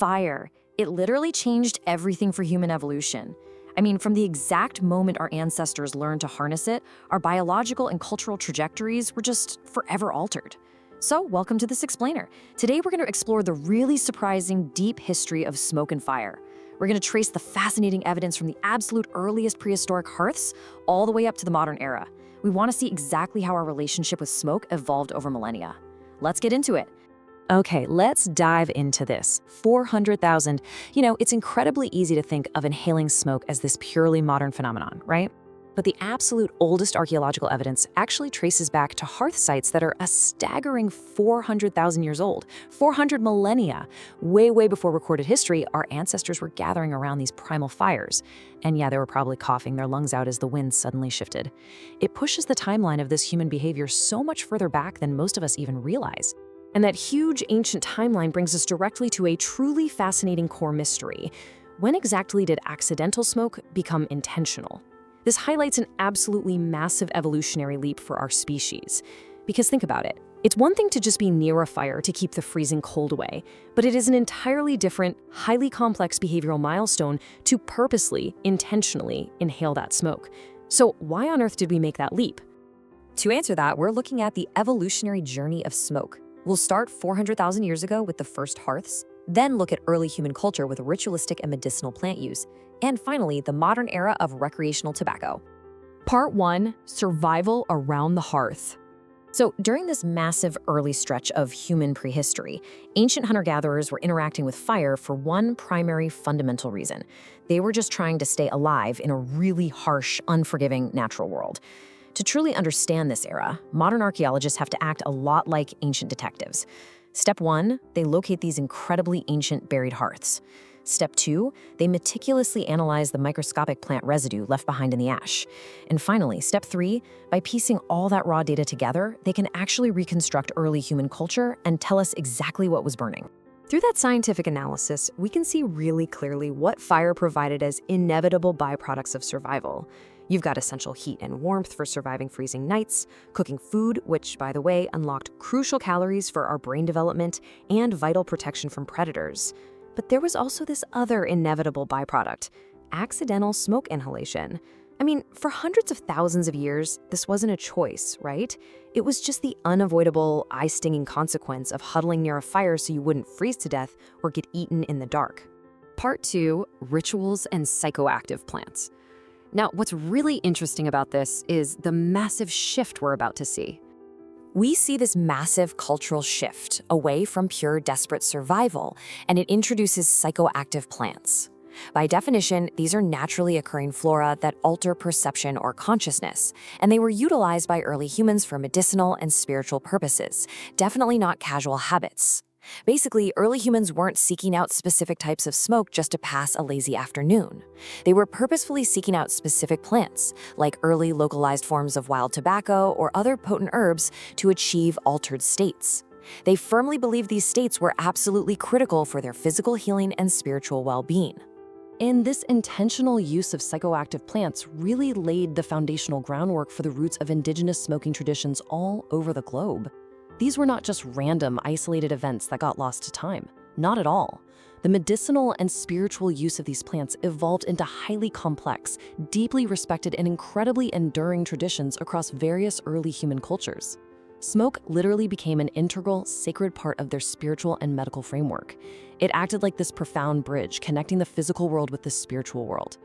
fire. It literally changed everything for human evolution. I mean, from the exact moment our ancestors learned to harness it, our biological and cultural trajectories were just forever altered. So, welcome to this explainer. Today we're going to explore the really surprising, deep history of smoke and fire. We're going to trace the fascinating evidence from the absolute earliest prehistoric hearths all the way up to the modern era. We want to see exactly how our relationship with smoke evolved over millennia. Let's get into it. Okay, let's dive into this. 400,000. It's incredibly easy to think of inhaling smoke as this purely modern phenomenon, right? But the absolute oldest archaeological evidence actually traces back to hearth sites that are a staggering 400,000 years old, 400 millennia. Way before recorded history, our ancestors were gathering around these primal fires. And yeah, they were probably coughing their lungs out as the wind suddenly shifted. It pushes the timeline of this human behavior so much further back than most of us even realize. And that huge ancient timeline brings us directly to a truly fascinating core mystery. When exactly did accidental smoke become intentional? This highlights an absolutely massive evolutionary leap for our species. Because think about it. It's one thing to just be near a fire to keep the freezing cold away, but it is an entirely different, highly complex behavioral milestone to purposely, intentionally inhale that smoke. So why on earth did we make that leap? To answer that, we're looking at the evolutionary journey of smoke. We'll start 400,000 years ago with the first hearths, then look at early human culture with ritualistic and medicinal plant use, and finally, the modern era of recreational tobacco. Part 1. Survival around the hearth. So during this massive early stretch of human prehistory, ancient hunter-gatherers were interacting with fire for one primary fundamental reason. They were just trying to stay alive in a really harsh, unforgiving natural world. To truly understand this era, modern archaeologists have to act a lot like ancient detectives. Step 1, they locate these incredibly ancient buried hearths. Step 2, they meticulously analyze the microscopic plant residue left behind in the ash. And finally, step 3, by piecing all that raw data together, they can actually reconstruct early human culture and tell us exactly what was burning. Through that scientific analysis, we can see really clearly what fire provided as inevitable byproducts of survival. You've got essential heat and warmth for surviving freezing nights, cooking food, which, by the way, unlocked crucial calories for our brain development, and vital protection from predators. But there was also this other inevitable byproduct: accidental smoke inhalation. I mean, for hundreds of thousands of years, this wasn't a choice, right? It was just the unavoidable, eye-stinging consequence of huddling near a fire so you wouldn't freeze to death or get eaten in the dark. Part 2, rituals and psychoactive plants. Now, what's really interesting about this is the massive shift we're about to see. We see this massive cultural shift away from pure desperate survival, and it introduces psychoactive plants. By definition, these are naturally occurring flora that alter perception or consciousness, and they were utilized by early humans for medicinal and spiritual purposes, definitely not casual habits. Basically, early humans weren't seeking out specific types of smoke just to pass a lazy afternoon. They were purposefully seeking out specific plants, like early localized forms of wild tobacco or other potent herbs, to achieve altered states. They firmly believed these states were absolutely critical for their physical healing and spiritual well-being. And this intentional use of psychoactive plants really laid the foundational groundwork for the roots of indigenous smoking traditions all over the globe. These were not just random, isolated events that got lost to time. Not at all. The medicinal and spiritual use of these plants evolved into highly complex, deeply respected, and incredibly enduring traditions across various early human cultures. Smoke literally became an integral, sacred part of their spiritual and medical framework. It acted like this profound bridge connecting the physical world with the spiritual world.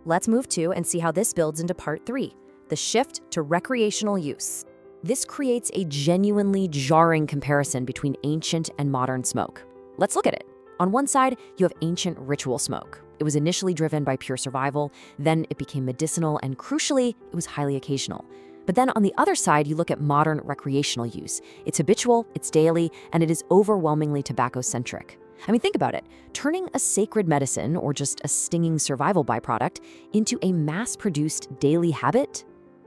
Let's move to and see how this builds into part 3, the shift to recreational use. This creates a genuinely jarring comparison between ancient and modern smoke. Let's look at it. On one side, you have ancient ritual smoke. It was initially driven by pure survival, then it became medicinal, and crucially, it was highly occasional. But then on the other side, you look at modern recreational use. It's habitual, it's daily, and it is overwhelmingly tobacco-centric. I mean, think about it. Turning a sacred medicine, or just a stinging survival byproduct, into a mass-produced daily habit?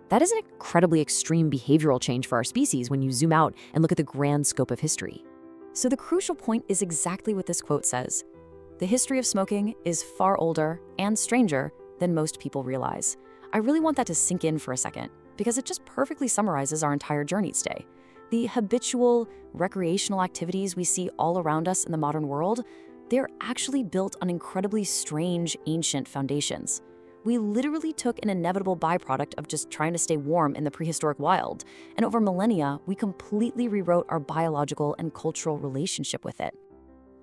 That is an incredibly extreme behavioral change for our species when you zoom out and look at the grand scope of history. So the crucial point is exactly what this quote says. The history of smoking is far older and stranger than most people realize. I really want that to sink in for a second, because it just perfectly summarizes our entire journey today. The habitual, recreational activities we see all around us in the modern world, they're actually built on incredibly strange, ancient foundations. We literally took an inevitable byproduct of just trying to stay warm in the prehistoric wild, and over millennia, we completely rewrote our biological and cultural relationship with it.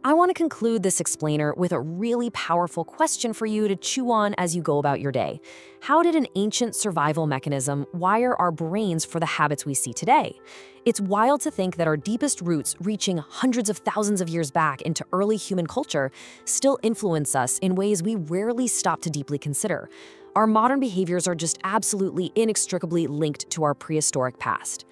I want to conclude this explainer with a really powerful question for you to chew on as you go about your day. How did an ancient survival mechanism wire our brains for the habits we see today? It's wild to think that our deepest roots, reaching hundreds of thousands of years back into early human culture, still influence us in ways we rarely stop to deeply consider. Our modern behaviors are just absolutely inextricably linked to our prehistoric past.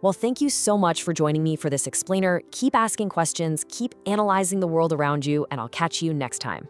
Well, thank you so much for joining me for this explainer. Keep asking questions, keep analyzing the world around you, and I'll catch you next time.